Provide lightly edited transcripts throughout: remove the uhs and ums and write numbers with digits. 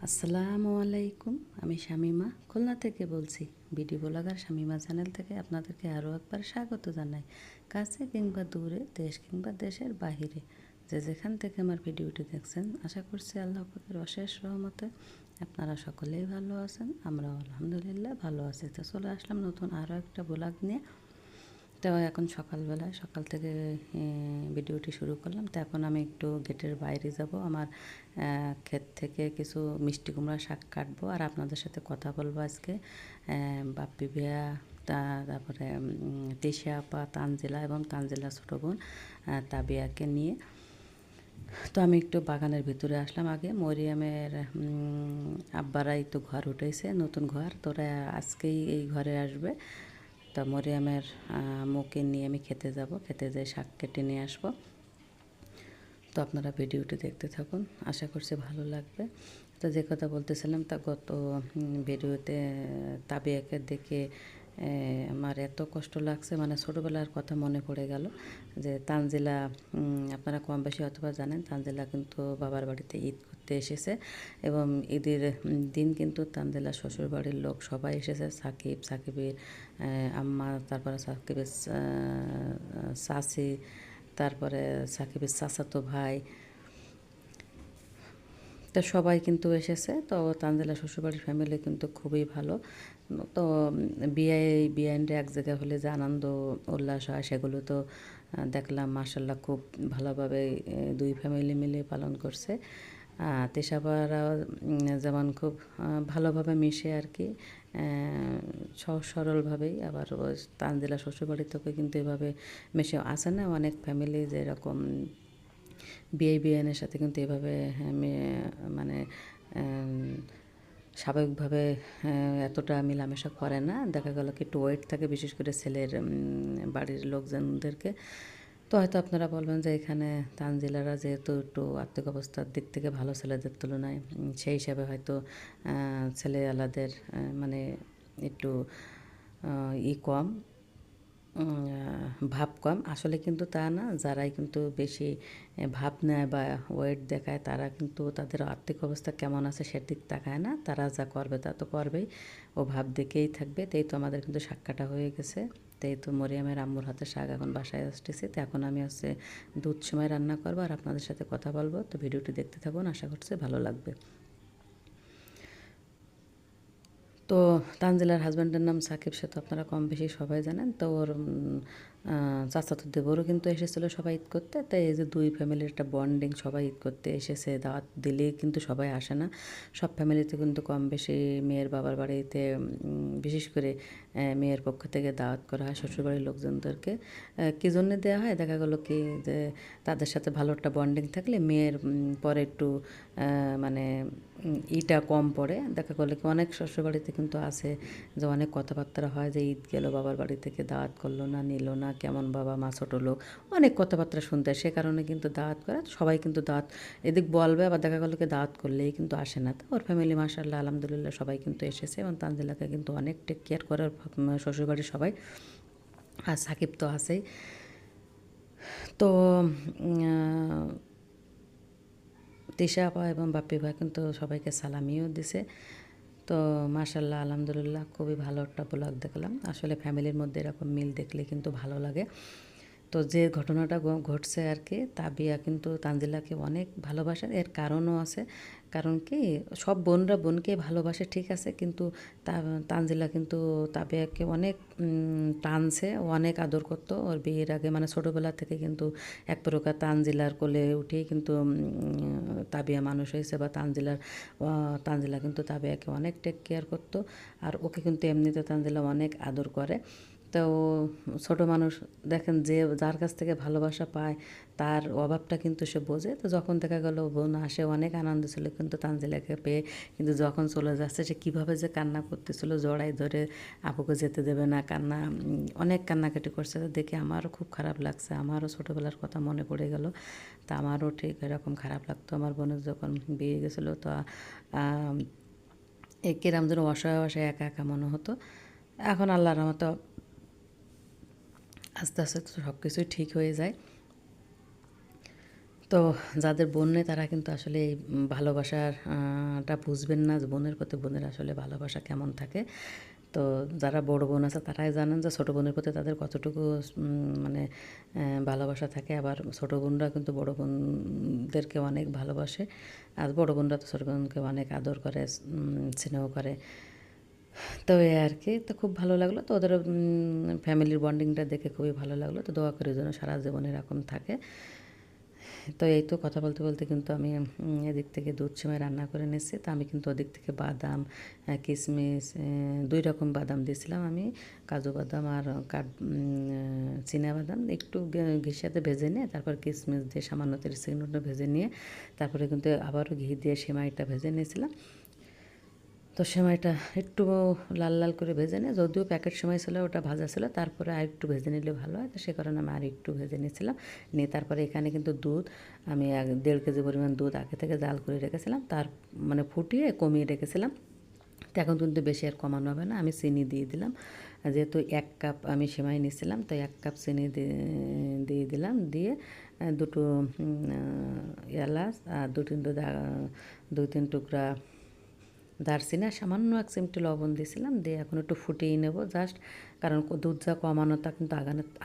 আসসালামু আলাইকুম। আমি শামিমা খুলনা থেকে বলছি। বিডি ব্লগার শামিমা চ্যানেল থেকে আপনাদেরকে আরও একবার স্বাগত জানাই। কাছে কিংবা দূরে, দেশ কিংবা দেশের বাহিরে যে যেখান থেকে আমার ভিডিওটি দেখছেন, আশা করছি আল্লাহ পাকের অশেষ রহমতে আপনারা সকলেই ভালো আছেন। আমরাও আলহামদুলিল্লাহ ভালো আছি। তো চলে আসলাম নতুন আরও একটা ব্লগ নিয়ে। তো এখন সকালবেলায় সকাল থেকে ভিডিওটি শুরু করলাম। তো এখন আমি একটু গেটের বাইরে যাব, আমার ক্ষেত থেকে কিছু মিষ্টি কুমড়া শাক কাটবো আর আপনাদের সাথে কথা বলবো আজকে। বাপ্পি ভাইয়া, তারপরে তিশা আপা, তানজিলা এবং তানজিলা ছোটো বোন তাবিয়াকে নিয়ে। তো আমি একটু বাগানের ভিতরে আসলাম। আগে মরিয়মের আব্বারাই তো ঘর উঠেছে, নতুন ঘর, তোরা আজকেই এই ঘরে আসবে। তা মরিয়মের মুখে নিয়ে আমি খেতে যাব, খেতে যেয়ে শাক কেটে নিয়ে আসবো। তো আপনারা ভিডিওটি দেখতে থাকুন, আশা করছি ভালো লাগবে। তো যে কথা বলতেছিলাম, তা গত ভিডিওতে তাবিয়াকে দেখে আমার এত কষ্ট লাগছে, মানে ছোটোবেলার কথা মনে পড়ে গেল। যে তানজিলা, আপনারা কম বেশি অথবা জানেন, তানজিলা কিন্তু বাবার বাড়িতে ঈদ করতে এসেছে এবং ঈদের দিন কিন্তু তানজিলা শ্বশুরবাড়ির লোক সবাই এসেছে। সাকিবের আম্মা, তারপরে সাকিবের চাচি, তারপরে সাকিবের চাচাতো ভাই, তো সবাই কিন্তু এসেছে। তো তানজিলা শ্বশুরবাড়ির ফ্যামিলি কিন্তু খুবই ভালো। তো বিয়ে এক জায়গায় হলে যে আনন্দ উল্লাস হয়, সেগুলো তো দেখলাম মাসাল্লাহ খুব ভালোভাবে দুই ফ্যামিলি মিলে পালন করছে। তেষাপাড়াও যেমন খুব ভালোভাবে মিশে আর কি, সহজ সরলভাবেই। আবার তানজিলা শ্বশুরবাড়ি থেকে কিন্তু এভাবে মিশে আসে না অনেক ফ্যামিলি, যেরকম বিআইনের সাথে কিন্তু এভাবে মানে স্বাভাবিকভাবে এতটা মেলামেশা করে না। দেখা গেল কি একটু ওয়েট থাকে, বিশেষ করে ছেলের বাড়ির লোকজনদেরকে। তো হয়তো আপনারা বলবেন যে এখানে তানজিলারা যেহেতু একটু আর্থিক অবস্থার দিক থেকে ভালো ছেলেদের তুলনায়, সেই হিসাবে হয়তো ছেলেওয়ালাদের মানে একটু কম, ভাব কম। আসলে কিন্তু তা না, যারাই কিন্তু বেশি ভাব নেয় বা ওয়েট দেখায়, তারা কিন্তু তাদের আর্থিক অবস্থা কেমন আছে সেদিক তাকায় না, তারা যা করবে তা তো করবেই, ও ভাব দেখেই থাকবে। তাই তো আমাদের কিন্তু শাক কাটা হয়ে গেছে। তাই তো মরিয়মের আম্মুর হাতে শাক এখন বাসায় আসতেছে। তো এখন আমি হচ্ছে দুধ সময় রান্না করবো আর আপনাদের সাথে কথা বলবো। তো ভিডিওটি দেখতে থাকুন, আশা করছি ভালো লাগবে। তো তানজিলার হাজব্যান্ডের নাম সাকিব, সে তো আপনারা কম বেশি সবাই জানেন। তো ওর চাচাতো দেবরও কিন্তু এসেছিলো সবাই ঈদ করতে। তাই এই যে দুই ফ্যামিলির একটা বন্ডিং, সবাই ঈদ করতে এসেছে। দাওয়াত দিলেই কিন্তু সবাই আসে না, সব ফ্যামিলিতে কিন্তু কম বেশি মেয়ের বাবার বাড়িতে বিশেষ করে মেয়ের পক্ষ থেকে দাওয়াত করা হয় শ্বশুরবাড়ির লোকজনদেরকে। কী জন্যে দেওয়া হয়, দেখা গেলো কি যে তাদের সাথে ভালো একটা বন্ডিং থাকলে মেয়ের পরে একটু মানে ইটা কম পড়ে। দেখা গেলো কি অনেক শ্বশুরবাড়িতে কিন্তু আছে যে অনেক কথাবার্তা হয় যে ঈদ গেল, বাবার বাড়ি থেকে দাওয়াত করলো না, নিল না, কেমন বাবা মা, ছোটো লোক, অনেক কথাবার্তা শুনতে হয়। সে কারণে কিন্তু দাওয়াত করে, সবাই কিন্তু দাওয়াত এদিক বলবে, আবার দেখা গেলো কি দাওয়াত করলেই কিন্তু আসে না। তো ওর ফ্যামিলি মাশাআল্লাহ আলহামদুলিল্লাহ সবাই কিন্তু এসেছে এবং তানজিলাকে কিন্তু অনেক টেক কেয়ার করে শ্বশুরবাড়ির সবাই। আর সাকিব তো আছেই। তো তিশা আপা এবং বাপ্পি ভাই কিন্তু সবাইকে সালামিও দিছে। তো মাশাআল্লাহ আলহামদুলিল্লাহ খুবই ভালো একটা ব্লগ দেখলাম। আসলে ফ্যামিলির মধ্যে এরকম মিল দেখলে কিন্তু ভালো লাগে। তো যে ঘটনাটা ঘটছে আর কি, তাবিয়া কিন্তু তানজিলাকে অনেক ভালোবাসে। এর কারণও আছে, কারণ কি সব বোনরা বোনকে ভালোবাসে ঠিক আছে, কিন্তু তানজিলা কিন্তু তাবিয়াকে অনেক টানছে, অনেক আদর করতো ওর বিয়ের আগে। মানে ছোটোবেলা থেকে কিন্তু এক প্রকার তানজিলার কোলে উঠেই কিন্তু তাবিয়া মানুষ হয়েছে, বা তানজিলা কিন্তু তাবিয়াকে অনেক টেক কেয়ার করতো। আর ওকে কিন্তু এমনিতে তানজিলা অনেক আদর করে। তো ছোটো মানুষ, দেখেন যে যার কাছ থেকে ভালোবাসা পায় তার অভাবটা কিন্তু সে বোঝে। তো যখন দেখা গেল বোন আসে, অনেক আনন্দ ছিল কিন্তু তানজিলাকে পেয়ে। কিন্তু যখন চলে যাচ্ছে, সে কীভাবে যে কান্না করতেছিল, জড়াই ধরে আপুকে যেতে দেবে না, কান্না অনেক কান্নাকাটি করছে। দেখে আমারও খুব খারাপ লাগছে, আমারও ছোটোবেলার কথা মনে পড়ে গেল। তা আমারও ঠিক এরকম খারাপ লাগতো আমার বোনের যখন বিয়ে গেছিলো। তো কিরম যেন অসহায় অসহায় একা একা মনে হতো। এখন আল্লাহর রহমতে আস্তে আস্তে তো সব কিছুই ঠিক হয়ে যায়। তো যাদের বোন নেই তারা কিন্তু আসলে এই ভালোবাসার টা বুঝবেন না যে বোনের প্রতি বোনের আসলে ভালোবাসা কেমন থাকে। তো যারা বড় বোন আছে তারাই জানেন যে ছোটো বোনের প্রতি তাদের কতটুকু মানে ভালোবাসা থাকে। আবার ছোটো বোনরা কিন্তু বড় বোনদেরকে অনেক ভালোবাসে, আর বড় বোনরা তো ছোটো বোনকে অনেক আদর করে, স্নেহ করে। তো এই আর কি, তো খুব ভালো লাগলো। তো ওদের ফ্যামিলির বন্ডিংটা দেখে খুবই ভালো লাগলো। তো দোয়া করি যেন সারা জীবন এরকম থাকে। তো এই তো কথা বলতে বলতে কিন্তু আমি এদিক থেকে দুধ সেমাই রান্না করে নিচ্ছি। তো আমি কিন্তু ওদিক থেকে বাদাম, কিশমিশ, 2 রকম বাদাম দিয়েছিলাম আমি, কাজু বাদাম আর চীনা বাদাম একটু ঘির সাথে ভেজে নিয়ে, তারপর কিশমিশ দিয়ে সামান্য 30 সেকেন্ড মতো ভেজে নিয়ে, তারপরে কিন্তু আবারও ঘি দিয়ে সেমাইটা ভেজে নিয়েছিলাম। তো সেমাইটা একটু লাল লাল করে ভেজে নিয়ে, যদিও প্যাকেট সেমাই ছিল ওটা ভাজা ছিল, তারপরে আর একটু ভেজে নিলে ভালো হয়। তো সে কারণে আমি আর একটু ভেজে নিয়েছিলাম। নিয়ে তারপরে এখানে কিন্তু দুধ আমি 1.5 কেজি পরিমাণ দুধ আগে থেকে জাল করে রেখেছিলাম, তার মানে ফুটিয়ে কমিয়ে রেখেছিলাম। তো এখন কিন্তু বেশি আর কমানো হবে না, আমি চিনি দিয়ে দিলাম। যেহেতু 1 কাপ আমি সেমাই নিয়েছিলাম, তো 1 কাপ চিনি দিয়ে দিলাম। দিয়ে দুটো এলাচ আর 2-3 টুকরা দারচিনি আর সামান্য 1 চিমটি লবণ দিয়েছিলাম। দিয়ে এখন একটু ফুটিয়ে নেব জাস্ট, কারণ দুধ যা কমানোটা কিন্তু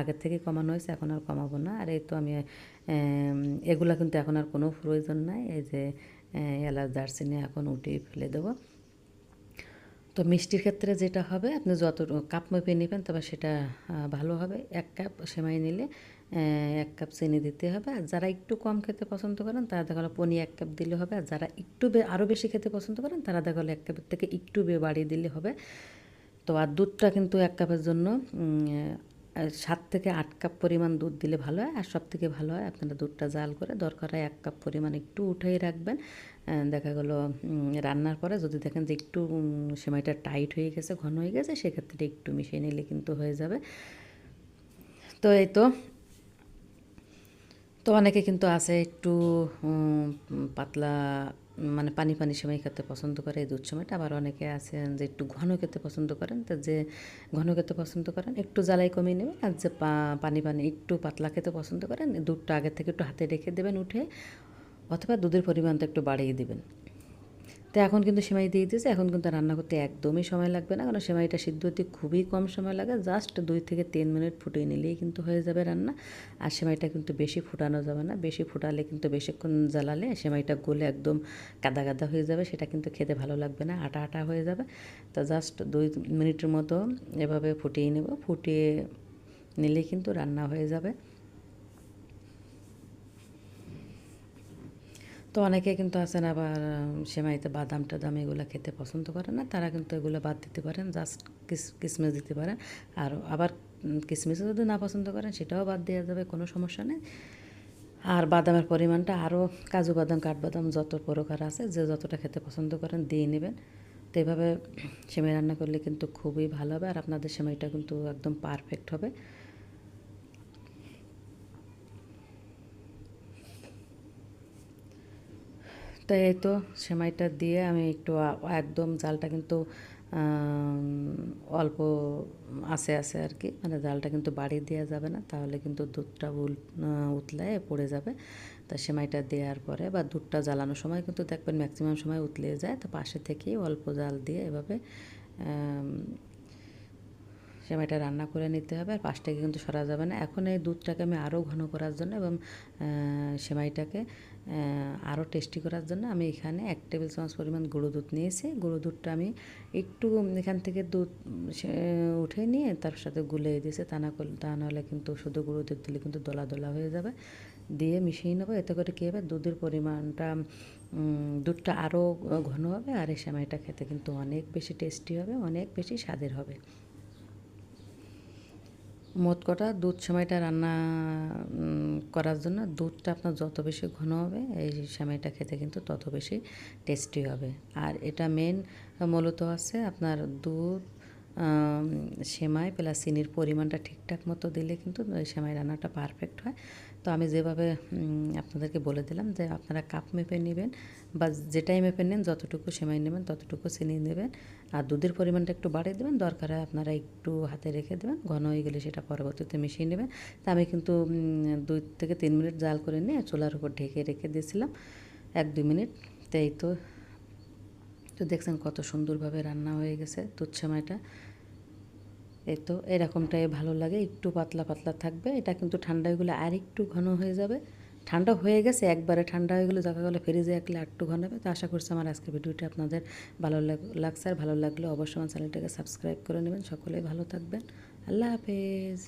আগের থেকেই কমানো হয়েছে, এখন আর কমাবো না। আর এই তো আমি এগুলা কিন্তু এখন আর কোনো প্রয়োজন নাই। এই যে এলাচ দারচিনি এখন উঠিয়ে ফেলে দেবো। তো মিষ্টির ক্ষেত্রে যেটা হবে, আপনি যত কাপ মেপে নেবেন তবে সেটা ভালো হবে। 1 কাপ সেমাই নিলে 1 কাপ চিনি দিতে হবে। আর যারা একটু কম খেতে পছন্দ করেন তারা দেখা গেলো পনির 1 কাপ দিলে হবে। আর যারা একটু আরও বেশি খেতে পছন্দ করেন তারা দেখা গেলো 1 কাপের থেকে একটু বাড়িয়ে দিলে হবে। তো আর দুধটা কিন্তু 1 কাপের জন্য 7 থেকে 8 কাপ পরিমাণ দুধ দিলে ভালো হয়। আর সবথেকে ভালো হয় আপনারা দুধটা জাল করে দরকার হয় 1 কাপ পরিমাণ একটু উঠাই রাখবেন। দেখা গেলো রান্নার পরে যদি দেখেন যে একটু সেমাইটা টাইট হয়ে গেছে, ঘন হয়ে গেছে, সেক্ষেত্রে একটু মিশিয়ে নিলে কিন্তু হয়ে যাবে। তো এই তো, তো অনেকে কিন্তু আছে একটু পাতলা মানে পানি পানি সেমাই খেতে পছন্দ করে এই দুধ সেমাইটা। আবার অনেকে আছেন যে একটু ঘন খেতে পছন্দ করেন। তো যে ঘন খেতে পছন্দ করেন একটু জ্বালাই কমিয়ে নেবেন। আর যে পানি পানি একটু পাতলা খেতে পছন্দ করেন, দুধটা আগে থেকে একটু হাতে রেখে দেবেন উঠে, অথবা দুধের পরিমাণটা একটু বাড়িয়ে দেবেন। তো এখন কিন্তু সেমাই দিয়ে দিয়েছে, এখন কিন্তু রান্না করতে একদমই সময় লাগবে না, কারণ সেমাইটা সিদ্ধ হতে খুবই কম সময় লাগে। জাস্ট 2 থেকে 3 মিনিট ফুটিয়ে নিলেই কিন্তু হয়ে যাবে রান্না। আর সেমাইটা কিন্তু বেশি ফুটানো যাবে না, বেশি ফুটালে কিন্তু বেশিক্ষণ জ্বালালে সেমাইটা গলে একদম কাদা কাদা হয়ে যাবে, সেটা কিন্তু খেতে ভালো লাগবে না, আটা আটা হয়ে যাবে। তো জাস্ট 2 মিনিটের মতো এভাবে ফুটিয়ে নেব, ফুটিয়ে নিলেই কিন্তু রান্না হয়ে যাবে। তো অনেকে কিন্তু আছেন আবার সেমাইতে বাদাম টাদাম এগুলো খেতে পছন্দ করেন না, তারা কিন্তু এগুলো বাদ দিতে পারেন, জাস্ট কিশমিশ দিতে পারেন। আর আবার কিশমিশও যদি না পছন্দ করেন সেটাও বাদ দেওয়া যাবে, কোনো সমস্যা নেই। আর বাদামের পরিমাণটা আরও কাজু বাদাম কাঠবাদাম যত প্রকার আছে যে যতটা খেতে পছন্দ করেন দিয়ে নেবেন। তো এভাবে সেমাই রান্না করলে কিন্তু খুবই ভালো হবে, আর আপনাদের সেমাইটা কিন্তু একদম পারফেক্ট হবে। তো এই তো সেমাইটা দিয়ে আমি একটু একদম জালটা কিন্তু অল্প আছে আছে আর কি, মানে জালটা কিন্তু বাড়িয়ে দেওয়া যাবে না, তাহলে কিন্তু দুধটা উতলায় পড়ে যাবে। তা সেমাইটা দেওয়ার পরে বা দুধটা জ্বালানোর সময় কিন্তু দেখবেন ম্যাক্সিমাম সময় উতলে যায়, তো পাশে থেকেই অল্প জাল দিয়ে এভাবে সেমাইটা রান্না করে নিতে হবে। আর পাশ থেকে কিন্তু সরা যাবে না। এখন এই দুধটাকে আমি আরও ঘন করার জন্য এবং সেমাইটাকে আরও টেস্টি করার জন্য আমি এখানে 1 টেবিল চামচ পরিমাণ গুঁড়ো দুধ নিয়েছি। গুঁড়ো দুধটা আমি একটু এখান থেকে দুধ উঠে নিয়ে তার সাথে গুলে দিয়েছি, তা নাহলে কিন্তু শুধু গুঁড়ো দুধ দিলে কিন্তু দলা দলা হয়ে যাবে। দিয়ে মিশিয়ে নেবো, এতে করে কী হবে দুধের পরিমাণটা দুধটা আরও ঘন হবে, আর এই সেমাইটা খেতে কিন্তু অনেক বেশি টেস্টি হবে, অনেক বেশি স্বাদের হবে। মোট কথা দুধ সেমাইটা রান্না করার জন্য দুধটা আপনার যত বেশি ঘন হবে এই সেমাইটা খেতে কিন্তু তত বেশি টেস্টি হবে। আর এটা মেন মূলত আছে আপনার দুধ, সেমাই প্লাস চিনির পরিমাণটা ঠিকঠাক মতো দিলে কিন্তু সেমাই রান্নাটা পারফেক্ট হয়। তো আমি যেভাবে আপনাদেরকে বলে দিলাম যে আপনারা কাপ মেপে নেবেন বা যেটাই মেপে নেন, যতটুকু সেমাই নেবেন ততটুকু চিনি নেবেন, আর দুধের পরিমাণটা একটু বাড়িয়ে দেবেন, দরকার হয় আপনারা একটু হাতে রেখে দেবেন, ঘন হয়ে গেলে সেটা পরবর্তীতে মিশিয়ে নেবেন। তা আমি কিন্তু 2 থেকে 3 মিনিট জাল করে নিয়ে চুলার উপর ঢেকে রেখে দিয়েছিলাম 1-2 মিনিট। তো এই তো দেখছেন কত সুন্দরভাবে রান্না হয়ে গেছে দুধ সেমাইটা। এই তো এরকমটাই ভালো লাগে, একটু পাতলা পাতলা থাকবে। এটা কিন্তু ঠান্ডা হয়ে গেলে আর একটু ঘন হয়ে যাবে। ঠান্ডা হয়ে গেছে, একবারে ঠান্ডা হয়ে গেলে দেখা গেলো ফ্রিজে রাখলে আর একটু ঘন হবে। তো আশা করছি আমার আজকের ভিডিওটা আপনাদের ভালো লাগছে, আর ভালো লাগলে অবশ্যই আমার চ্যানেলটাকে সাবস্ক্রাইব করে নেবেন। সকলেই ভালো থাকবেন। আল্লাহ হাফেজ।